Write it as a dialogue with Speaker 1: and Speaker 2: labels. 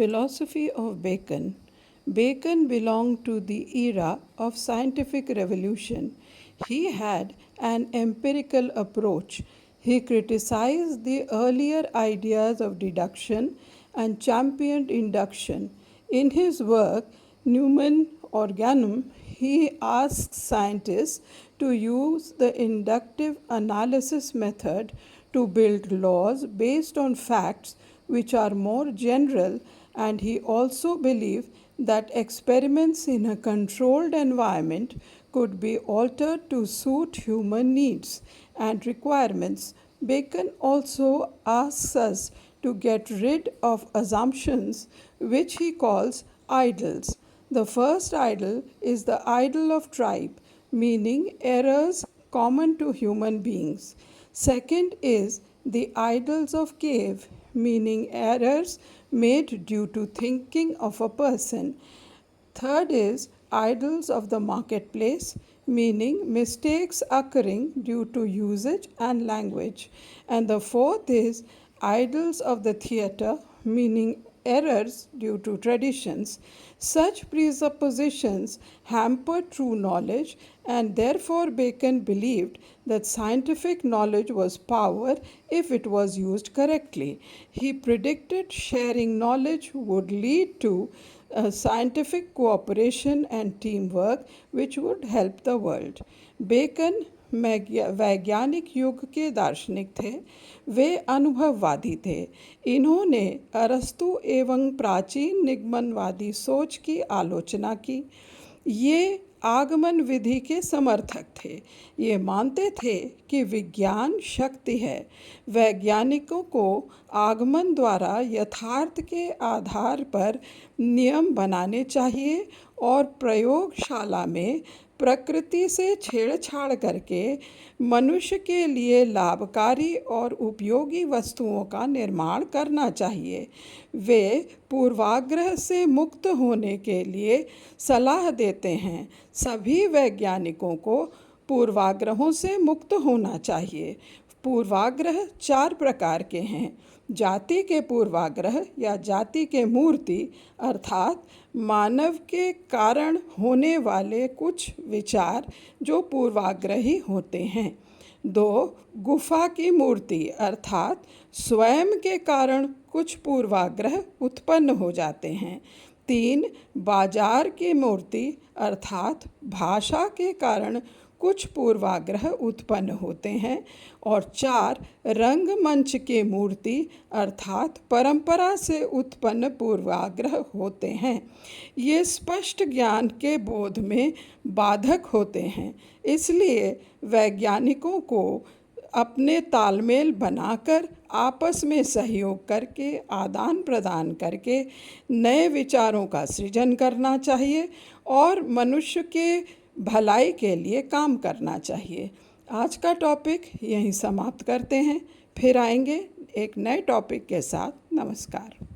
Speaker 1: Philosophy of Bacon. Bacon belonged to the era of scientific revolution. He had an empirical approach. He criticized the earlier ideas of deduction and championed induction. In his work, Numen Organum, he asks scientists to use the inductive analysis method to build laws based on facts which are more general, and he also believed that experiments in a controlled environment could be altered to suit human needs and requirements. Bacon also asks us to get rid of assumptions, which he calls idols. The first idol is the idol of tribe, meaning errors common to human beings. Second is the idols of cave, meaning errors made due to thinking of a person. Third is idols of the marketplace, meaning mistakes occurring due to usage and language. And the fourth is idols of the theater, meaning errors due to traditions. Such presuppositions hampered true knowledge, and therefore Bacon believed that scientific knowledge was power if it was used correctly. He predicted sharing knowledge would lead to scientific cooperation and teamwork which would help the world. Bacon वैज्ञानिक युग के दार्शनिक थे। वे अनुभववादी थे। इन्होंने अरस्तु एवं प्राचीन निगमनवादी सोच की आलोचना की। ये आगमन विधि के समर्थक थे। ये मानते थे कि विज्ञान शक्ति है। वैज्ञानिकों को आगमन द्वारा यथार्थ के आधार पर नियम बनाने चाहिए और प्रयोगशाला में प्रकृति से छेड़छाड़ करके मनुष्य के लिए लाभकारी और उपयोगी वस्तुओं का निर्माण करना चाहिए। वे पूर्वाग्रह से मुक्त होने के लिए सलाह देते हैं। सभी वैज्ञानिकों को पूर्वाग्रहों से मुक्त होना चाहिए। पूर्वाग्रह 4 प्रकार के हैं। जाति के पूर्वाग्रह या जाति के मूर्ति, अर्थात मानव के कारण होने वाले कुछ विचार जो पूर्वाग्रही होते हैं। 2. गुफा की मूर्ति, अर्थात स्वयं के कारण कुछ पूर्वाग्रह उत्पन्न हो जाते हैं। 3. बाजार की मूर्ति, अर्थात भाषा के कारण कुछ पूर्वाग्रह उत्पन्न होते हैं। और 4. रंगमंच की मूर्ति, अर्थात परंपरा से उत्पन्न पूर्वाग्रह होते हैं। ये स्पष्ट ज्ञान के बोध में बाधक होते हैं। इसलिए वैज्ञानिकों को अपने तालमेल बनाकर आपस में सहयोग करके आदान प्रदान करके नए विचारों का सृजन करना चाहिए और मनुष्य के भलाई के लिए काम करना चाहिए। आज का टॉपिक यहीं समाप्त करते हैं। फिर आएंगे एक नए टॉपिक के साथ। नमस्कार।